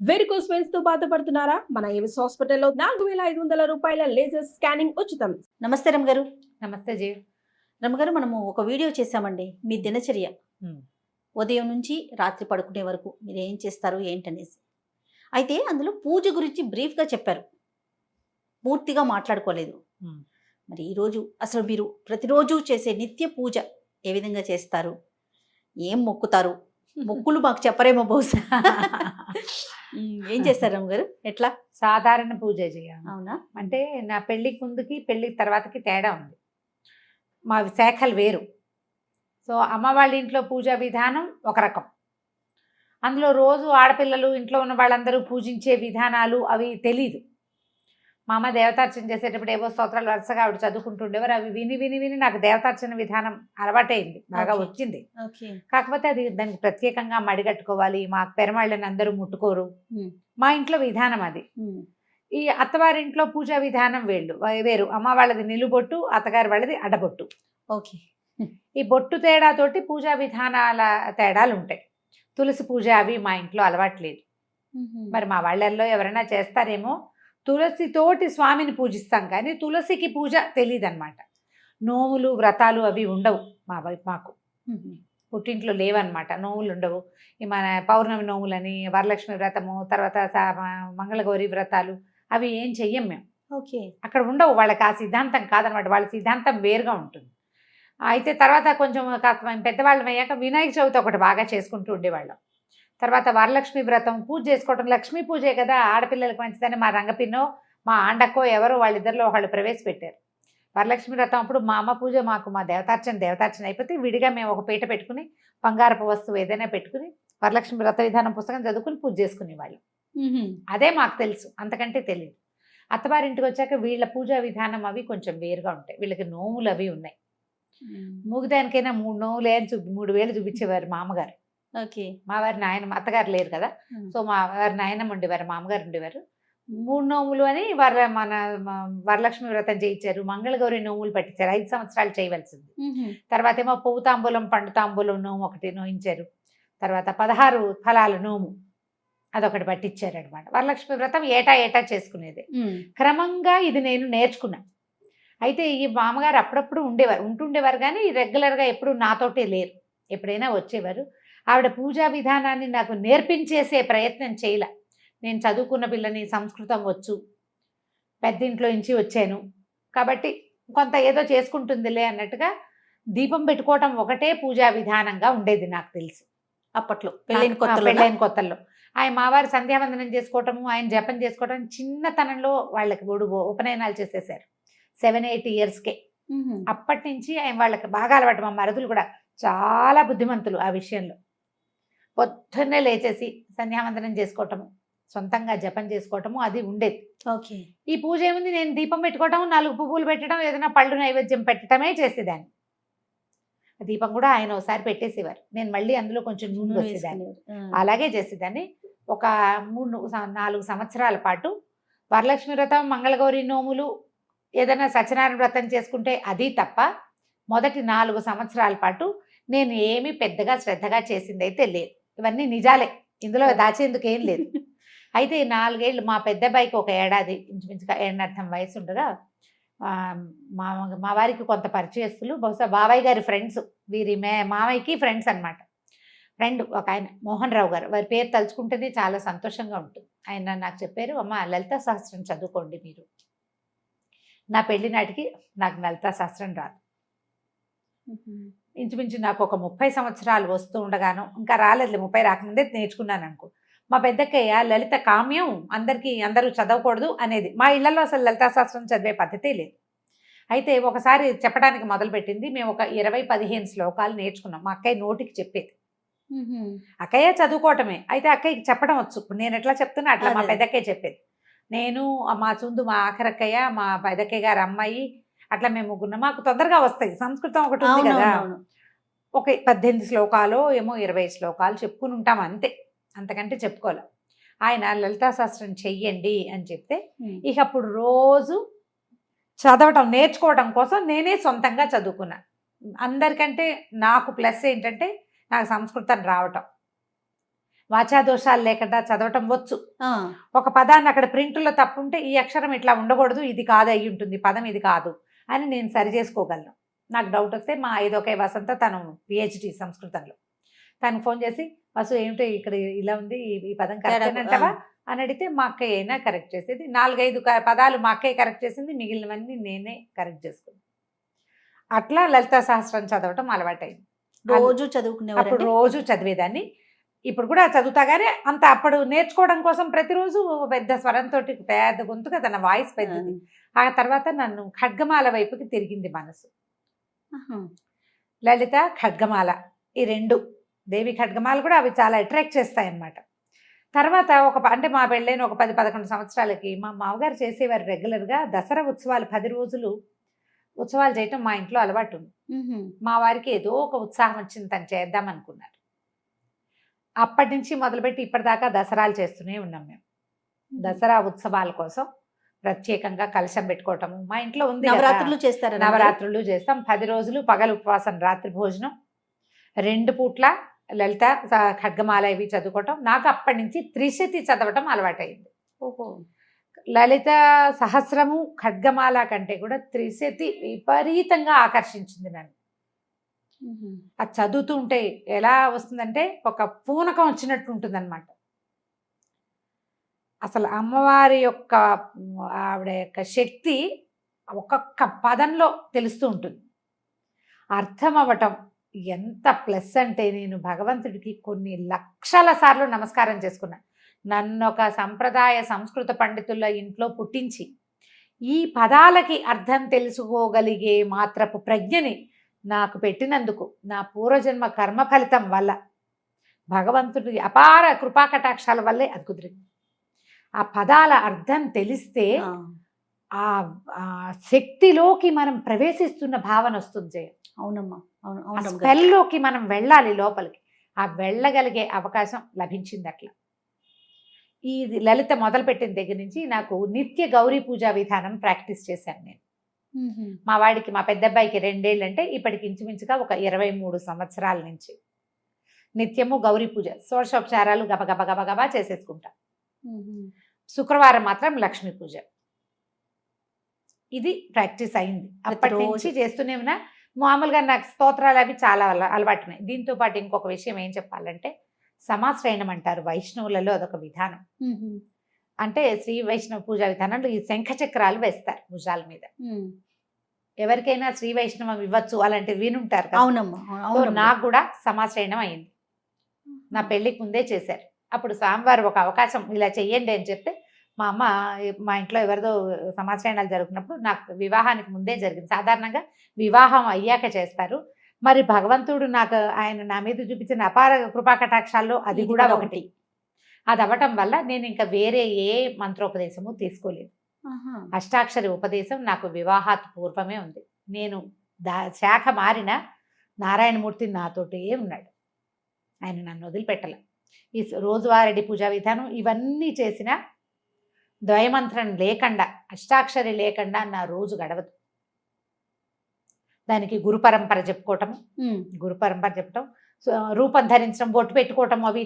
Varicose veins తో బాధపడుతున్నారా? మన ఏవిస్ హాస్పిటల్లో 4500 రూపాయల లేజర్ స్కానింగ్ ఉచితం. నమస్తే రమగారు. నమస్తే జీ. రమగారు, మనము ఒక వీడియో చేశామండి మీ దినచర్య. ఉదయం నుంచి రాత్రి పడుకునే వరకు మీరు ఏం చేస్తారు ఏంటనేసి. అయితే అందులో పూజ గురించి బ్రీఫ్గా చెప్పారు, పూర్తిగా మాట్లాడుకోలేదు. మరి ఈరోజు అసలు మీరు ప్రతిరోజు చేసే నిత్య పూజ ఏ విధంగా చేస్తారు, ఏం మొక్కుతారు? మొక్కులు మాకు చెప్పరేమో బహుశా. ఏం చేస్తారు రమగారు? ఎట్లా? సాధారణ పూజ చేయాలి. అవునా? అంటే నా పెళ్ళికి ముందుకి పెళ్ళికి తర్వాతకి తేడా ఉంది. మా శాఖలు వేరు. సో అమ్మ వాళ్ళ ఇంట్లో పూజా విధానం ఒక రకం. అందులో రోజు ఆడపిల్లలు ఇంట్లో ఉన్న వాళ్ళందరూ పూజించే విధానాలు అవి తెలీదు. మా అమ్మ దేవతార్చన చేసేటప్పుడు ఏవో స్తోత్రాలు వరుసగా ఆవిడ చదువుకుంటుండేవారు. అవి విని విని విని నాకు దేవతార్చన విధానం అలవాటైంది, బాగా వచ్చింది. కాకపోతే అది దానికి ప్రత్యేకంగా మడిగట్టుకోవాలి, మా పెరమాళ్ళని అందరూ ముట్టుకోరు. మా ఇంట్లో విధానం అది. ఈ అత్తవారింట్లో పూజా విధానం వేరు. అమ్మ వాళ్ళది నిలుబొట్టు, అత్తగారి వాళ్ళది అడ్డబొట్టు. ఓకే. ఈ బొట్టు తేడాతోటి పూజా విధానాల తేడాలు ఉంటాయి. తులసి పూజ అవి మా ఇంట్లో అలవాట్లేదు. మరి మా వాళ్ళల్లో ఎవరైనా చేస్తారేమో. తులసితోటి స్వామిని పూజిస్తాం, కానీ తులసికి పూజ తెలియదు అనమాట. నోములు వ్రతాలు అవి ఉండవు మాకు. పుట్టింట్లో లేవన్నమాట, నోములు ఉండవు. ఈ మన పౌర్ణమి నోములని, వరలక్ష్మి వ్రతము, తర్వాత మంగళగౌరి వ్రతాలు అవి ఏం చెయ్యం మేము. ఓకే. అక్కడ ఉండవు. వాళ్ళకి ఆ సిద్ధాంతం కాదనమాట, వాళ్ళ సిద్ధాంతం వేరుగా ఉంటుంది. అయితే తర్వాత కొంచెం కాస్త పెద్దవాళ్ళం అయ్యాక వినాయక చవితి ఒకటి బాగా చేసుకుంటూ ఉండేవాళ్ళం. తర్వాత వరలక్ష్మి వ్రతం పూజ చేసుకోవటం, లక్ష్మీ పూజే కదా, ఆడపిల్లలకు మంచిదని మా రంగపిన్నో మా ఆండక్కో ఎవరో వాళ్ళిద్దరిలో వాళ్ళు ప్రవేశపెట్టారు. వరలక్ష్మి వ్రతం అప్పుడు మా అమ్మ పూజ, మాకు మా దేవతార్చన అయిపోతే విడిగా మేము ఒక పీట పెట్టుకుని బంగారపు వస్తువు ఏదైనా పెట్టుకుని వరలక్ష్మి వ్రత విధానం పుస్తకం చదువుకుని పూజ చేసుకునేవాళ్ళం. అదే మాకు తెలుసు, అంతకంటే తెలియదు. అత్తవారింటికి వచ్చాక వీళ్ళ పూజా విధానం అవి కొంచెం వేరుగా ఉంటాయి. వీళ్ళకి నోములు అవి ఉన్నాయి. మూగిదానికైనా 3 నోములు 3 వేలు చూపించేవారు మా అమ్మగారు. ఓకే. మా వారి నాయనమ్మ, అత్తగారు లేరు కదా, సో మా వారి నాయనమ్మ ఉండేవారు, మా అమ్మగారు ఉండేవారు. 3 నోములు అని మన వరలక్ష్మి వ్రతం చేయించారు. మంగళగౌరి నోములు పట్టించారు, 5 సంవత్సరాలు చేయవలసింది. తర్వాత ఏమో పువ్వు తాంబూలం పండు తాంబూలం నోము ఒకటి నోయించారు. తర్వాత 16 ఫలాల నోము అదొకటి పట్టించారు అనమాట. వరలక్ష్మి వ్రతం ఏటా చేసుకునేది. క్రమంగా ఇది నేను నేర్చుకున్నా. అయితే ఈ మామగారు అప్పుడప్పుడు ఉంటుండేవారు కానీ రెగ్యులర్గా ఎప్పుడు నాతోటే లేరు, ఎప్పుడైనా వచ్చేవారు. ఆవిడ పూజా విధానాన్ని నాకు నేర్పించేసే ప్రయత్నం చేయలే. నేను చదువుకున్న పిల్లని, సంస్కృతం వచ్చు, పెద్దింట్లో నుంచి వచ్చాను కాబట్టి కొంత ఏదో చేసుకుంటుందిలే అన్నట్టుగా దీపం పెట్టుకోవటం ఒకటే పూజా విధానంగా ఉండేది నాకు తెలుసు అప్పట్లో పెళ్ళైన కొత్తల్లో. ఆయన మావారు సంధ్యావందనం చేసుకోవటము, ఆయన జపం చేసుకోవటం చిన్నతనంలో వాళ్ళకి ఉపనయనాలు చేసేసారు 7-8 ఇయర్స్కే. అప్పటి నుంచి ఆయన వాళ్ళకి బాగా అలవాటు. మా మరుదులు కూడా చాలా బుద్ధిమంతులు ఆ విషయంలో. పొద్దున్నే లేచేసి సంధ్యావందనం చేసుకోవటము, సొంతంగా జపం చేసుకోవటము అది ఉండేది. ఓకే. ఈ పూజ ఏముంది, నేను దీపం పెట్టుకోవటం, 4 పువ్వులు పెట్టడం, ఏదైనా పళ్ళు నైవేద్యం పెట్టడమే చేసేదాన్ని. దీపం కూడా ఆయన ఒకసారి పెట్టేసేవారు, నేను మళ్ళీ అందులో కొంచెం నూనె వేసేదాన్ని, అలాగే చేసేదాన్ని. ఒక 3-4 సంవత్సరాల పాటు వరలక్ష్మి వ్రతం, మంగళగౌరి నోములు, ఏదైనా సత్యనారాయణ వ్రతం చేసుకుంటే అది తప్ప మొదటి 4 సంవత్సరాల పాటు నేను ఏమీ పెద్దగా శ్రద్ధగా చేసింది అయితే లేదు. ఇవన్నీ నిజాలే, ఇందులో దాచేందుకు ఏం లేదు. అయితే 4 ఏళ్ళు మా పెద్ద అబ్బాయికి ఒక ఏడాది ఇంచుమించుగా 1.5 వయసు ఉండగా మా వారికి కొంత పరిచయస్తులు, బహుశా బాబాయ్ గారి ఫ్రెండ్స్, వీరి మావయ్యకి ఫ్రెండ్స్ అనమాట. ఫ్రెండ్ ఒక ఆయన మోహన్ రావు గారు, వారి పేరు తలుచుకుంటేనే చాలా సంతోషంగా ఉంటుంది. ఆయన నాకు చెప్పారు, అమ్మ లలితా సహస్రం చదువుకోండి మీరు. నా పెళ్లి నాటికి నాకు లలితా సహస్రం రాదు. ఇంచుమించు నాకు ఒక 30 సంవత్సరాలు వస్తూ ఉండగాను, ఇంకా రాలేదు, 30 రాకముందే నేర్చుకున్నాను అనుకో. మా పెద్దక్కయ్య లలిత కామ్యం, అందరూ చదవకూడదు అనేది. మా ఇళ్లలో అసలు లలితా శాస్త్రం చదివే పద్ధతే లేదు. అయితే ఒకసారి చెప్పడానికి మొదలుపెట్టింది. మేము ఒక 20-15 శ్లోకాలు నేర్చుకున్నాం. మా అక్కయ్య నోటికి చెప్పేది, అక్కయ్య చదువుకోవటమే. అయితే అక్కయ్యకి చెప్పడం వచ్చు. నేను ఎట్లా చెప్తున్నా అట్లా మా పెద్దక్కయ్య చెప్పేది. నేను, మా చుందు, మా ఆఖరక్కయ్య, మా పెద్దక్కయ్య గారు అమ్మాయి, అట్లా మేము ముగ్గురు. మాకు తొందరగా వస్తాయి, సంస్కృతం ఒకటి ఉంది కదా. ఒక 18 శ్లోకాలు ఏమో 20 శ్లోకాలు చెప్పుకుని ఉంటాం అంతే, అంతకంటే చెప్పుకోలే. ఆయన లలితా శాస్త్రం చెయ్యండి అని చెప్తే ఇక అప్పుడు రోజు చదవటం నేర్చుకోవడం కోసం నేనే సొంతంగా చదువుకున్నా. అందరికంటే నాకు ప్లస్ ఏంటంటే నాకు సంస్కృతం రావటం. వాచా దోషాలు లేకుండా చదవటం వచ్చు. ఆ, ఒక పదాన్ని అక్కడ ప్రింట్లో తప్పు ఉంటే ఈ అక్షరం ఇట్లా ఉండకూడదు, ఇది కాదు అయి ఉంటుంది, పదం ఇది కాదు అని నేను సరి చేసుకోగలను. నాకు డౌట్ వస్తే మా ఐదొకే వసంత, తను పిహెచ్డి సంస్కృతంలో, తనకు ఫోన్ చేసి వసు ఏమిటో ఇక్కడ ఇలా ఉంది, ఈ పదం కరెక్ట్ అంటావా అని అడిగితే మా అక్కయ్య అయినా కరెక్ట్ చేసేది. 4-5 పదాలు మా అక్కయ్య కరెక్ట్ చేసింది, మిగిలినవన్నీ నేనే కరెక్ట్ చేసుకుంది. అట్లా లలితా సహస్రం చదవటం అలవాటైంది. రోజు అప్పుడు చదువుకునేవారు రోజు చదివేదాన్ని. ఇప్పుడు కూడా చదువుతా కానీ అంత అప్పుడు నేర్చుకోవడం కోసం ప్రతిరోజు పెద్ద స్వరంతో, పెద్ద గొంతుగా తన వాయిస్ పెద్దది. ఆ తర్వాత నన్ను ఖడ్గమాల వైపుకి తిరిగింది మనసు. లలిత, ఖడ్గమాల, ఈ 2 దేవి ఖడ్గమాల కూడా అవి చాలా అట్రాక్ట్ చేస్తాయి అన్నమాట. తర్వాత అంటే మా పెళ్ళైన ఒక 10-11 సంవత్సరాలకి మా మామగారు చేసేవారు రెగ్యులర్గా దసరా ఉత్సవాలు 10 రోజులు ఉత్సవాలు చేయటం మా ఇంట్లో అలవాటు ఉంది. మా వారికి ఏదో ఒక ఉత్సాహం వచ్చింది, తను చేద్దాం అనుకున్నారు. అప్పటి నుంచి మొదలుపెట్టి ఇప్పటిదాకా దసరాలు చేస్తూనే ఉన్నాం మేము. దసరా ఉత్సవాల కోసం ప్రత్యేకంగా కలశం పెట్టుకోవటము మా ఇంట్లో ఉంది. నవరాత్రులు చేస్తారు. నవరాత్రులు చేస్తాం. 10 రోజులు పగలు ఉపవాసం, రాత్రి భోజనం, 2 పూట్ల లలిత ఖడ్గమాల ఇవి చదువుకోవటం. నాకు అప్పటి నుంచి త్రిశతి చదవటం అలవాటైంది. ఓహో. లలిత సహస్రము ఖడ్గమాల కంటే కూడా త్రిశతి విపరీతంగా ఆకర్షించింది నన్ను. అది చదువుతూ ఉంటే ఎలా వస్తుందంటే ఒక పూనకం వచ్చినట్టు ఉంటుంది అనమాట. అసలు అమ్మవారి యొక్క ఆవిడ యొక్క శక్తి ఒక్కొక్క పదంలో తెలుస్తూ ఉంటుంది. అర్థం అవ్వటం ఎంత ప్లస్ అంటే, నేను భగవంతుడికి కొన్ని లక్షల సార్లు నమస్కారం చేసుకున్నా. నన్ను ఒక సంప్రదాయ సంస్కృత పండితుల ఇంట్లో పుట్టించి ఈ పదాలకి అర్థం తెలుసుకోగలిగే మాత్రపు ప్రజ్ఞని నాకు పెట్టినందుకు నా పూర్వజన్మ కర్మ ఫలితం వల్ల, భగవంతుడి అపార కృపాకటాక్షాల వల్లే అది కుదిరింది. ఆ పదాల అర్థం తెలిస్తే ఆ శక్తిలోకి మనం ప్రవేశిస్తున్న భావన వస్తుంది. అవునమ్మా, అవును. స్పెల్లోకి మనం వెళ్ళాలి లోపలికి. ఆ వెళ్ళగలిగే అవకాశం లభించింది. అట్లా ఈ లలిత మొదలుపెట్టిన దగ్గర నుంచి నాకు నిత్య గౌరీ పూజా విధానం ప్రాక్టీస్ చేశాను నేను. మా వాడికి, మా పెద్ద అబ్బాయికి 2 ఏళ్ళు అంటే ఇప్పటికి ఇంచుమించుగా ఒక 23 సంవత్సరాల నుంచి నిత్యము గౌరీ పూజ, షోడశోపచారాలు గబగబ గబగబా చేసేసుకుంటా. శుక్రవారం మాత్రం లక్ష్మీ పూజ. ఇది ప్రాక్టీస్ అయింది. అప్పటి నుంచి చేస్తూనే ఉన్నా. మామూలుగా నాకు స్తోత్రాలు అవి చాలా అలవాటున్నాయి. దీంతో పాటు ఇంకొక విషయం ఏం చెప్పాలంటే, సమాశ్రయణం అంటారు వైష్ణవులలో, అదొక విధానం. అంటే శ్రీ వైష్ణవ పూజా విధానంలో ఈ శంఖ చక్రాలు వేస్తారు భుజాల మీద. ఎవరికైనా శ్రీ వైష్ణవం ఇవ్వచ్చు అలాంటివి వినుంటారు కదా. అవునమ్మా. నాకు కూడా సమాశ్రయణం అయింది. నా పెళ్లికి ముందే చేశారు. అప్పుడు స్వామివారు ఒక అవకాశం ఇలా చెయ్యండి అని చెప్తే, మా అమ్మ మా ఇంట్లో ఎవరిదో సమాశ్రయణాలు జరుగుతున్నప్పుడు, నాకు వివాహానికి ముందే జరిగింది. సాధారణంగా వివాహం అయ్యాక చేస్తారు. మరి భగవంతుడు నాకు ఆయన నా మీద చూపించిన అపార కృపాకటాక్షాల్లో అది కూడా ఒకటి. అది అవ్వటం వల్ల నేను ఇంకా వేరే ఏ మంత్రోపదేశము తీసుకోలేదు. అష్టాక్షరి ఉపదేశం నాకు వివాహాత్ పూర్వమే ఉంది. నేను శాఖ మారిన నారాయణమూర్తి నాతోటే ఉన్నాడు. ఆయన నన్ను వదిలిపెట్టలే. ఈ రోజువారీ పూజా విధానం ఇవన్నీ చేసిన ద్వయమంత్రం లేకుండా, అష్టాక్షరి లేకుండా నా రోజు గడవదు. దానికి గురు పరంపర చెప్పుకోవటము, గురు పరంపర చెప్పటం, రూపం ధరించడం, బొట్టు పెట్టుకోవటం, అవి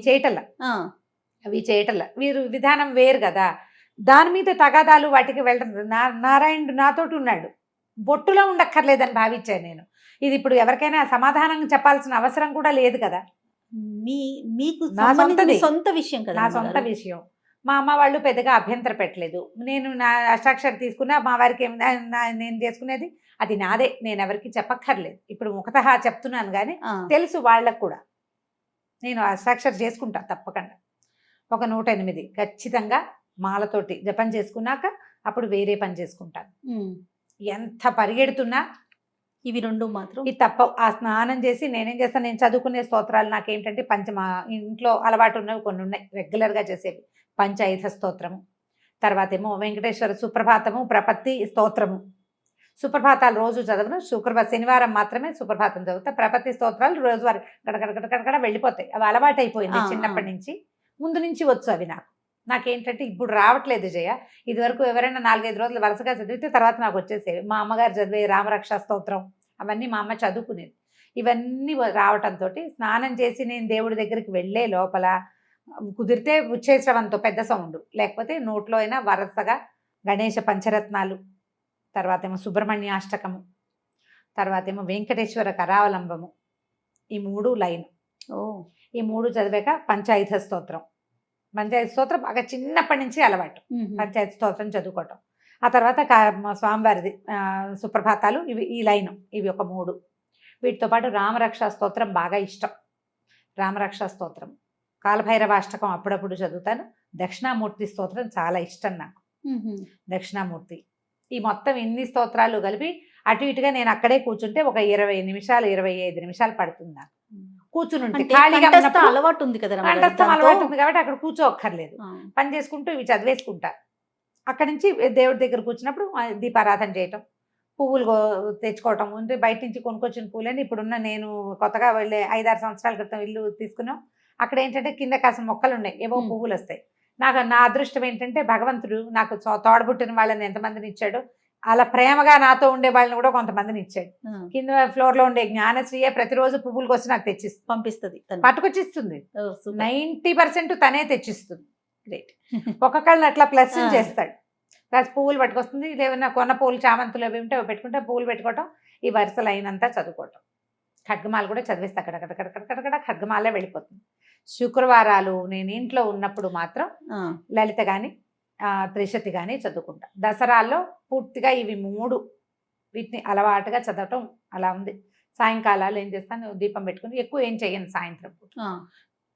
చేయటల్లా వీరు విధానం వేరు కదా. దాని మీద తగాదాలు వాటికి వెళ్ళడం. నారాయణుడు నాతోటి ఉన్నాడు, బొట్టులో ఉండక్కర్లేదని భావించాను నేను. ఇది ఇప్పుడు ఎవరికైనా సమాధానం చెప్పాల్సిన అవసరం కూడా లేదు కదా. మీకు నా సొంత విషయం కదా, నా సొంత విషయం. మా అమ్మ వాళ్ళు పెద్దగా అభ్యంతర పెట్టలేదు. నేను నా అష్టాక్షరి తీసుకున్నా, మా వారికి నేను చేసుకునేది అది నాదే, నేను ఎవరికి చెప్పక్కర్లేదు. ఇప్పుడు ముఖతహా చెప్తున్నాను కానీ తెలుసు వాళ్ళకు కూడా. నేను అష్టాక్షరి చేసుకుంటా తప్పకుండా. ఒక 108 ఖచ్చితంగా మాలతోటి జపం చేసుకున్నాక అప్పుడు వేరే పని చేసుకుంటాను. ఎంత పరిగెడుతున్నా ఇవి 2 మాత్రం ఇది తప్ప. ఆ స్నానం చేసి నేనేం చేస్తాను, నేను చదువుకునే స్తోత్రాలు నాకేంటంటే మా ఇంట్లో అలవాటు ఉన్నవి కొన్ని ఉన్నాయి రెగ్యులర్గా చేసేవి. పంచాయుధ స్తోత్రము, తర్వాత ఏమో వెంకటేశ్వర సుప్రభాతము, ప్రపత్తి స్తోత్రము. సుప్రభాతాలు రోజు చదవను, శనివారం మాత్రమే సుప్రభాతం చదువుతా. ప్రపత్తి స్తోత్రాలు రోజువారి గడగడ వెళ్ళిపోతాయి. అవి అలవాటు అయిపోయింది చిన్నప్పటి నుంచి. ముందు నుంచి వచ్చు అవి నాకేంటంటే ఇప్పుడు రావట్లేదు జయ. ఇదివరకు ఎవరైనా 4-5 రోజులు వరుసగా చదివితే తర్వాత నాకు వచ్చేసేవి. మా అమ్మగారు చదివే రామరక్ష స్తోత్రం అవన్నీ మా అమ్మ చదువుకునేది. ఇవన్నీ రావటంతో స్నానం చేసి నేను దేవుడి దగ్గరికి వెళ్ళే లోపల కుదిరితే ఉచ్చేశ్రవంతో పెద్ద సౌండ్, లేకపోతే నోట్లో అయినా వరుసగా గణేష పంచరత్నాలు, తర్వాత ఏమో సుబ్రహ్మణ్యాష్టకము, తర్వాత ఏమో వెంకటేశ్వర కరావలంబము, ఈ 3 లైన్. ఈ 3 చదివాక పంచాయుధ స్తోత్రం. పంచాయతీ స్తోత్రం బాగా చిన్నప్పటి నుంచి అలవాటు, పంచాయతీ స్తోత్రం చదువుకోవటం. ఆ తర్వాత స్వామివారిది సుప్రభాతాలు, ఇవి ఈ లైను, ఇవి ఒక 3. వీటితో పాటు రామరక్షా స్తోత్రం బాగా ఇష్టం. రామరక్షా స్తోత్రం, కాలభైరవాష్టకం అప్పుడప్పుడు చదువుతాను. దక్షిణామూర్తి స్తోత్రం చాలా ఇష్టం నాకు. దక్షిణామూర్తి, ఈ మొత్తం ఇన్ని స్తోత్రాలు కలిపి అటు ఇటుగా నేను అక్కడే కూర్చుంటే ఒక 20 నిమిషాలు 25 నిమిషాలు పడుతుంది నాకు కూర్చుని. ఖాళీగా అలవాటు ఉంది కదా, కంఠస్థం అలవాటు ఉంది కాబట్టి అక్కడ కూర్చోక్కర్లేదు, పని చేసుకుంటూ ఇవి చదివేసుకుంటా. అక్కడి నుంచి దేవుడి దగ్గర కూర్చున్నప్పుడు దీపారాధన చేయటం, పువ్వులు తెచ్చుకోవటం. అంటే బయట నుంచి కొనుక్కొచ్చిన పువ్వులని ఇప్పుడున్న నేను కొత్తగా వెళ్ళే 5-6 సంవత్సరాల క్రితం ఇల్లు తీసుకున్నాం. అక్కడ ఏంటంటే కింద కాసిన మొక్కలు ఉన్నాయి, ఏవో పువ్వులు వస్తాయి. నా అదృష్టం ఏంటంటే భగవంతుడు నాకు తోడబుట్టిన వాళ్ళని ఎంతమందిని ఇచ్చాడు, అలా ప్రేమగా నాతో ఉండే వాళ్ళని కూడా కొంతమందిని ఇచ్చాడు. కింద ఫ్లోర్ లో ఉండే జ్ఞానశ్రీయే ప్రతిరోజు పువ్వులు కోసం నాకు తెచ్చిస్తుంది, పంపిస్తుంది, పట్టుకొచ్చిస్తుంది. 90% తనే తెచ్చిస్తుంది. గ్రేట్. ఒక్కొక్కళ్ళని అట్లా ప్లస్ చేస్తాడు. ప్లస్ పువ్వులు పట్టుకొస్తుంది. ఏమైనా కొన్న పువ్వులు చామంతులు అవి ఉంటే అవి పెట్టుకుంటే పువ్వులు పెట్టుకోవటం, ఈ వరుస లైన్ అంతా చదువుకోవటం. ఖడ్గమాలు కూడా చదివేస్తే అక్కడక్కడ ఖడ్గమాలే వెళ్ళిపోతుంది. శుక్రవారాలు నేను ఇంట్లో ఉన్నప్పుడు మాత్రం లలిత కానీ త్రిశతి కానీ చదువుకుంటా. దసరాల్లో పూర్తిగా ఇవి 3 వీటిని అలవాటుగా చదవటం అలా ఉంది. సాయంకాలాలు ఏం చేస్తాను, దీపం పెట్టుకుని ఎక్కువ ఏం చెయ్యను. సాయంత్రం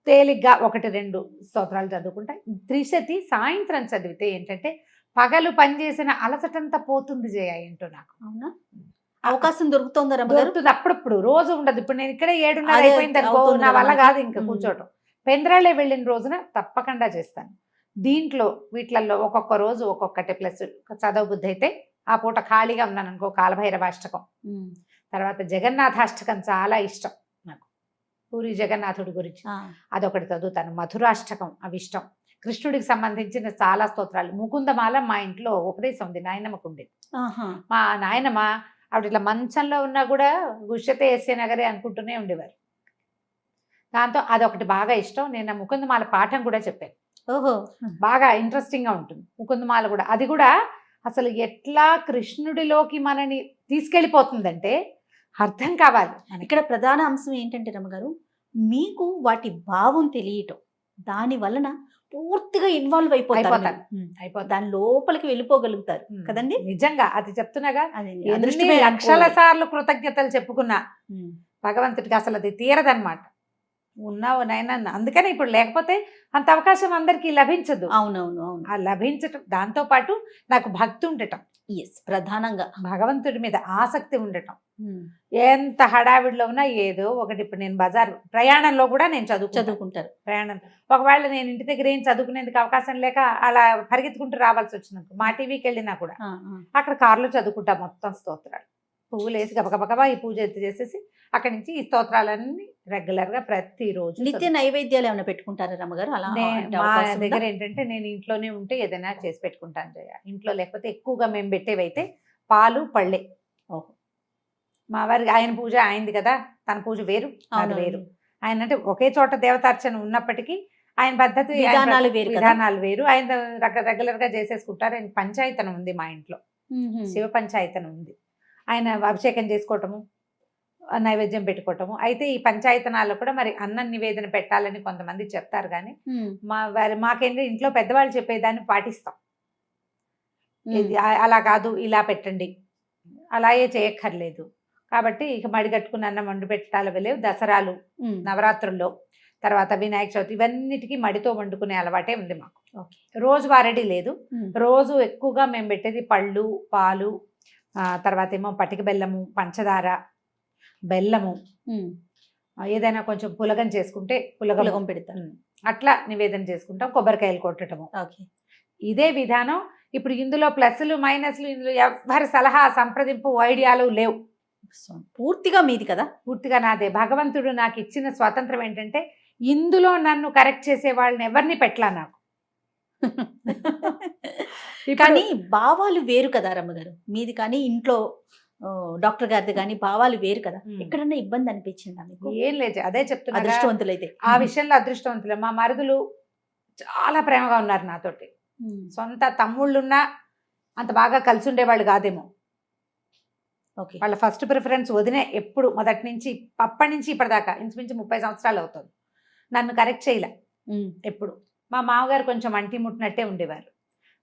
తేలిగ్గా 1-2 స్తోత్రాలు చదువుకుంటా. త్రిశతి సాయంత్రం చదివితే ఏంటంటే పగలు పనిచేసిన అలసటంతా పోతుంది జయ. ఏంటో నాకు అవునా అవకాశం దొరుకుతుంది అప్పుడప్పుడు, రోజు ఉండదు. ఇప్పుడు నేను ఇక్కడే 7:30 అయిపోయింది అనుకో, నా వల్ల కాదు ఇంకా కూర్చోటం. పెంద్రాలే వెళ్ళిన రోజున తప్పకుండా చేస్తాను. దీంట్లో వీటిలలో ఒక్కొక్క రోజు ఒక్కొక్కటి ప్లస్ చదవ బుద్ధి అయితే ఆ పూట ఖాళీగా ఉన్నాను అనుకో, కాలభైరవాష్టకం, తర్వాత జగన్నాథాష్టకం చాలా ఇష్టం నాకు, పూరి జగన్నాథుడి గురించి అదొకటి చదువుతాను. మధురాష్టకం అవి ఇష్టం. కృష్ణుడికి సంబంధించిన చాలా స్తోత్రాలు. ముకుందమాల మా ఇంట్లో ఉపదేశం ఉంది, నాయనమ్మకు ఉండేది. మా నాయనమ్మ ఆవిడ ఇట్లా మంచంలో ఉన్నా కూడా గుష్యతే ఎస్ఏ నగరే అనుకుంటూనే ఉండేవారు. దాంతో అదొకటి బాగా ఇష్టం. నేను ముకుందమాల పాఠం కూడా చెప్పాను. ఓహో, బాగా ఇంట్రెస్టింగ్ గా ఉంటుంది ముకుందమాల కూడా. అది కూడా అసలు ఎట్లా కృష్ణుడిలోకి మనని తీసుకెళ్ళిపోతుందంటే అర్థం కావాలి. ఇక్కడ ప్రధాన అంశం ఏంటంటే రమ్మగారు, మీకు వాటి భావం తెలియటం, దాని వలన పూర్తిగా ఇన్వాల్వ్ అయిపోతారు, దాని లోపలికి వెళ్ళిపోగలుగుతారు కదండి. నిజంగా అది చెప్తున్నాగా, లక్షల సార్లు కృతజ్ఞతలు చెప్పుకున్నా భగవంతుడికి అసలు అది తీరదనమాట. ఉన్నావు నాయన. అందుకని ఇప్పుడు లేకపోతే అంత అవకాశం అందరికీ లభించదు. అవునవును, ఆ లభించటం, దాంతో పాటు నాకు భక్తి ఉండటం, ప్రధానంగా భగవంతుడి మీద ఆసక్తి ఉండటం. ఎంత హడావిడిలో ఉన్నా ఏదో ఒకటి. ఇప్పుడు నేను బజార్ ప్రయాణంలో కూడా నేను చదువుకుంటారు. ప్రయాణం ఒకవేళ నేను ఇంటి దగ్గర ఏం చదువుకునేందుకు అవకాశం లేక అలా పరిగెత్తుకుంటూ రావాల్సి వచ్చినప్పుడు మా టీవీకి వెళ్ళినా కూడా అక్కడ కారులో చదువుకుంటా మొత్తం స్తోత్రాలు. పువ్వులు వేసి గబగబగబా ఈ పూజ చేసేసి అక్కడి నుంచి ఈ స్తోత్రాలన్నీ రెగ్యులర్ గా ప్రతిరోజు. నిత్య నైవేద్యాలు ఏమైనా పెట్టుకుంటారా రమ్మగారు? అలా మా దగ్గర ఏంటంటే నేను ఇంట్లోనే ఉంటే ఏదైనా చేసి పెట్టుకుంటాను జయ. ఇంట్లో లేకపోతే ఎక్కువగా మేము పెట్టేవైతే పాలు పళ్ళే. మా వారికి ఆయన పూజ అయింది కదా, తన పూజ వేరు అది వేరు. ఆయన అంటే ఒకే చోట దేవతార్చన ఉన్నప్పటికీ ఆయన పద్ధతి విధానాలు వేరు. ఆయన రెగ్యులర్ గా చేసేసుకుంటారు. ఆయన పంచాయతనం ఉంది మా ఇంట్లో, శివ పంచాయతనం ఉంది. ఆయన అభిషేకం చేసుకోవటము, నైవేద్యం పెట్టుకోవటము. అయితే ఈ పంచాయతనాల్లో కూడా మరి అన్నం నివేదన పెట్టాలని కొంతమంది చెప్తారు, కానీ మాకేంటి ఇంట్లో పెద్దవాళ్ళు చెప్పేదాన్ని పాటిస్తాం. అలా కాదు, ఇలా పెట్టండి, అలాగే చేయక్కర్లేదు. కాబట్టి ఇక మడిగట్టుకుని అన్నం వండి పెట్టాలి వెళ్ళేవి. దసరాలు, నవరాత్రుల్లో, తర్వాత వినాయక చవితి, ఇవన్నిటికీ మడితో వండుకునే అలవాటే ఉంది మాకు. రోజు వారడి లేదు. రోజు ఎక్కువగా మేము పెట్టేది పళ్ళు, పాలు, తర్వాత ఏమో పటిక బెల్లము, పంచదార, బెల్లము, ఏదైనా కొంచెం పులగం చేసుకుంటే పులగం పెడతాం, అట్లా నివేదన చేసుకుంటాం. కొబ్బరికాయలు కొట్టడము. ఇదే విధానం. ఇప్పుడు ఇందులో ప్లస్లు మైనస్లు ఇందులో ఎవరి సలహా సంప్రదింపు ఐడియాలు లేవు. పూర్తిగా మీది కదా, పూర్తిగా నాదే. భగవంతుడు నాకు ఇచ్చిన స్వాతంత్రం ఏంటంటే ఇందులో నన్ను కరెక్ట్ చేసే వాళ్ళని ఎవరిని పెట్టలా నాకు. కానీ భావాలు వేరు కదా రమ్మగారు, మీది కానీ ఇంట్లో డాక్టర్ గారిది కానీ భావాలు వేరు కదా. ఎక్కడన్నా ఇబ్బంది అనిపించిందా మీకు? ఏం లేదు, అదే చెప్తున్నా, అదృష్టవంతులైతే ఆ విషయంలో అదృష్టవంతులే. మా మరుదులు చాలా ప్రేమగా ఉన్నారు నాతోటి. సొంత తమ్ముళ్ళున్నా అంత బాగా కలిసి ఉండేవాళ్ళు కాదేమో. ఓకే. వాళ్ళ ఫస్ట్ ప్రిఫరెన్స్ వదినే ఎప్పుడు, మొదటి నుంచి అప్పటి నుంచి ఇప్పటిదాకా ఇంచుమించు 30 సంవత్సరాలు అవుతుంది. నన్ను కరెక్ట్ చేయలే ఎప్పుడు. మా మామగారు కొంచెం అంటి ముట్టినట్టే ఉండేవారు.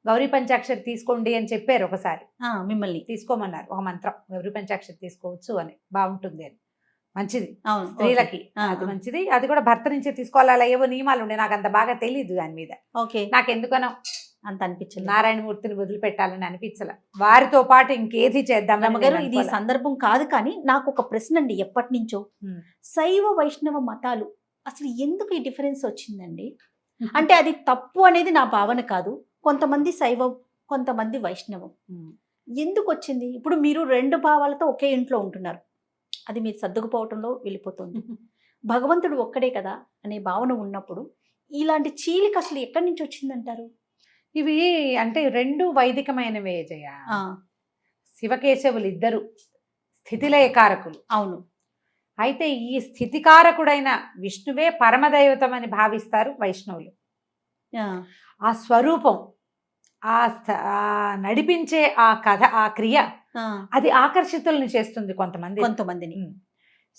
గౌరీ పంచాక్షరి తీసుకోండి అని చెప్పారు ఒకసారి, మిమ్మల్ని తీసుకోమన్నారు ఒక మంత్రం, గౌరీ పంచాక్షరి తీసుకోవచ్చు అని, బాగుంటుంది అని, మంచిది అవును స్త్రీలకి, అది మంచిది, అది కూడా భర్త నుంచే తీసుకోవాలి, అలా ఏవో నియమాలు ఉండే, నాకు అంత బాగా తెలియదు దాని మీద. ఓకే. నాకు ఎందుకనో అంత అనిపించలేదు, నారాయణమూర్తిని వదిలిపెట్టాలని అనిపించలే. వారితో పాటు ఇంకేది చేద్దాం. రమ్మగారు ఇది సందర్భం కాదు, కానీ నాకు ఒక ప్రశ్న అండి, ఎప్పటి నుంచో శైవ వైష్ణవ మతాలు అసలు ఎందుకు ఈ డిఫరెన్స్ వచ్చిందండి? అంటే అది తప్పు అనేది నా భావన కాదు, కొంతమంది శైవం కొంతమంది వైష్ణవం, ఎందుకు వచ్చింది? ఇప్పుడు మీరు 2 భావాలతో ఒకే ఇంట్లో ఉంటున్నారు, అది మీరు సర్దుకుపోవటంలో వెళ్ళిపోతుంది. భగవంతుడు ఒక్కడే కదా అనే భావన ఉన్నప్పుడు ఇలాంటి చీలిక అసలు ఎక్కడి నుంచి వచ్చిందంటారు? ఇవి అంటే 2 వైదికమైనవే జయ. శివకేశవులు ఇద్దరు స్థితిలయకారకులు. అవును. అయితే ఈ స్థితికారకుడైన విష్ణువే పరమదైవతం అని భావిస్తారు వైష్ణవులు. ఆ స్వరూపం, ఆ నడిపించే ఆ కథ, ఆ క్రియ, అది ఆకర్షితుల్ని చేస్తుంది కొంతమందిని.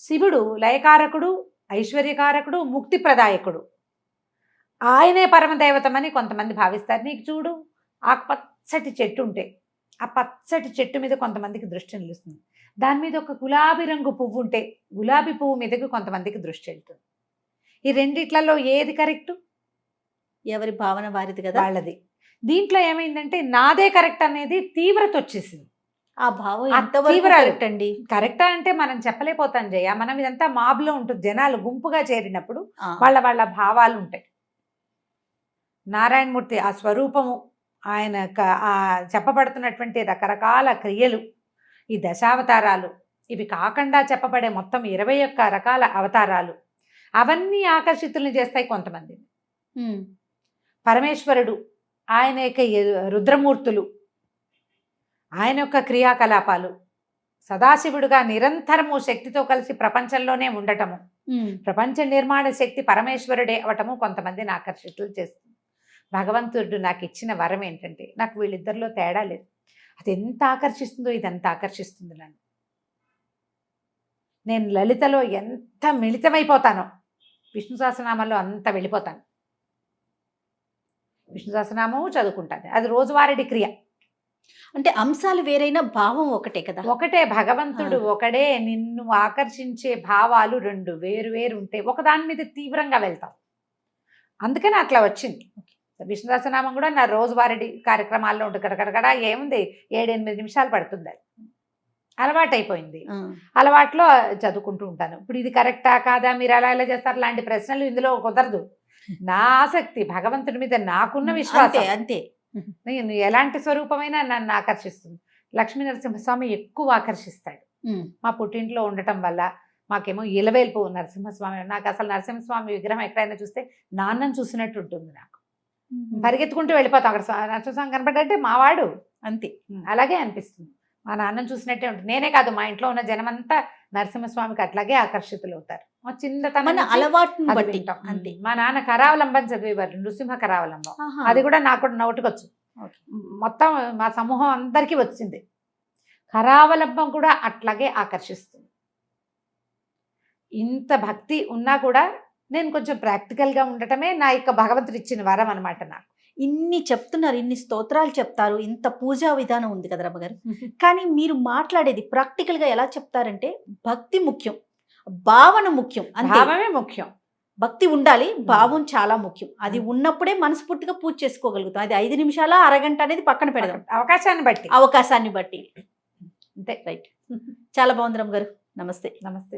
శివుడు లయకారకుడు, ఐశ్వర్యకారకుడు, ముక్తి ప్రదాయకుడు, ఆయనే పరమదైవతమని కొంతమంది భావిస్తారు. నీకు చూడు, ఆకుపచ్చటి చెట్టు ఉంటే ఆ పచ్చటి చెట్టు మీద కొంతమందికి దృష్టి నిలుస్తుంది. దాని మీద ఒక గులాబీ రంగు పువ్వు ఉంటే గులాబీ పువ్వు మీదకి కొంతమందికి దృష్టి వెళ్తుంది. ఈ రెండిట్లలో ఏది కరెక్టు? ఎవరి భావన వారిది కదా, వాళ్ళది. దీంట్లో ఏమైందంటే నాదే కరెక్ట్ అనేది తీవ్రత వచ్చేసింది. ఆ భావం కరెక్ట్ అండి, కరెక్టా అంటే మనం చెప్పలేకపోతాం జయ. మనం ఇదంతా మాబ్లో ఉంటుంది, జనాలు గుంపుగా చేరినప్పుడు వాళ్ళ భావాలు ఉంటాయి. నారాయణమూర్తి ఆ స్వరూపము, ఆయన ఆ చెప్పబడుతున్నటువంటి రకరకాల క్రియలు, ఈ దశావతారాలు, ఇవి కాకుండా చెప్పబడే మొత్తం 21 రకాల అవతారాలు, అవన్నీ ఆకర్షితుల్ని చేస్తాయి కొంతమంది. పరమేశ్వరుడు, ఆయన యొక్క రుద్రమూర్తులు, ఆయన యొక్క క్రియాకలాపాలు, సదాశివుడుగా నిరంతరము శక్తితో కలిసి ప్రపంచంలోనే ఉండటము, ప్రపంచ నిర్మాణ శక్తి పరమేశ్వరుడే అవటము కొంతమందిని ఆకర్షితులు చేస్తుంది. భగవంతుడు నాకు ఇచ్చిన వరం ఏంటంటే, నాకు వీళ్ళిద్దరిలో తేడా లేదు. అది ఎంత ఆకర్షిస్తుందో ఇదంత ఆకర్షిస్తుంది నన్ను. నేను లలితలో ఎంత మిళితమైపోతానో విష్ణు సహస్రనామంలో అంత వెళ్ళిపోతాను. విష్ణు సహస్రనామము చదువుకుంటాను, అది రోజువారీ క్రియ. అంటే అంశాలు వేరైనా భావం ఒకటే కదా? ఒకటే, భగవంతుడు ఒకడే. నిన్ను ఆకర్షించే భావాలు 2 వేరు ఉంటే ఒకదాని మీద తీవ్రంగా వెళ్తాం. అందుకని అట్లా వచ్చింది. విష్ణు సహస్రనామం కూడా నా రోజువారీ కార్యక్రమాల్లో ఉంటుంది. కడకడగడ ఏముంది, 7-8 నిమిషాలు పడుతుంది. అది అలవాటైపోయింది. అలవాట్లో చదువుకుంటూ ఉంటాను. ఇప్పుడు ఇది కరెక్టా కాదా, మీరు అలా ఎలా చేస్తారు, లాంటి ప్రశ్నలు ఇందులో కుదరదు. నా ఆసక్తి భగవంతుడి మీద నాకున్న విశ్వాసం అంతే. నేను ఎలాంటి స్వరూపమైనా నన్ను ఆకర్షిస్తుంది. లక్ష్మీ నరసింహస్వామి ఎక్కువ ఆకర్షిస్తాడు. మా పుట్టింట్లో ఉండటం వల్ల మాకేమో ఇలవేల్పు నరసింహస్వామి. నాకు అసలు నరసింహస్వామి విగ్రహం ఎక్కడైనా చూస్తే నాన్నని చూసినట్టు ఉంటుంది. నాకు పరిగెత్తుకుంటూ వెళ్ళిపోతాం. అక్కడ నరసింహస్వామి కనపడ్డంటే మావాడు అంతే, అలాగే అనిపిస్తుంది. మా నాన్నని చూసినట్టే ఉంటుంది. నేనే కాదు, మా ఇంట్లో ఉన్న జనమంతా నరసింహస్వామికి అట్లాగే ఆకర్షితులు అవుతారు. మా చిన్నతనం అలవాటు అంతే. మా నాన్న కరావలంబం చదివేవారు, నృసింహ కరావలంబం. అది కూడా నాకు నోటికొచ్చు. మొత్తం మా సమూహం అందరికీ వచ్చింది. కరావలంబం కూడా అట్లాగే ఆకర్షిస్తుంది. ఇంత భక్తి ఉన్నా కూడా నేను కొంచెం ప్రాక్టికల్గా ఉండటమే నా యొక్క భగవంతుడు ఇచ్చిన వరం అనమాట. నాకు ఇన్ని చెప్తున్నారు, ఇన్ని స్తోత్రాలు చెప్తారు, ఇంత పూజా విధానం ఉంది కదా రమ్మగారు, కానీ మీరు మాట్లాడేది ప్రాక్టికల్గా ఎలా చెప్తారంటే భక్తి ముఖ్యం, భావన ముఖ్యం. భావమే ముఖ్యం. భక్తి ఉండాలి, భావం చాలా ముఖ్యం. అది ఉన్నప్పుడే మనస్ఫూర్తిగా పూజ చేసుకోగలుగుతాం. అది 5 నిమిషాల అరగంట అనేది పక్కన పెడదాం, అవకాశాన్ని బట్టి అంతే. రైట్. చాలా బాగుంది రమ్మగారు. నమస్తే. నమస్తే.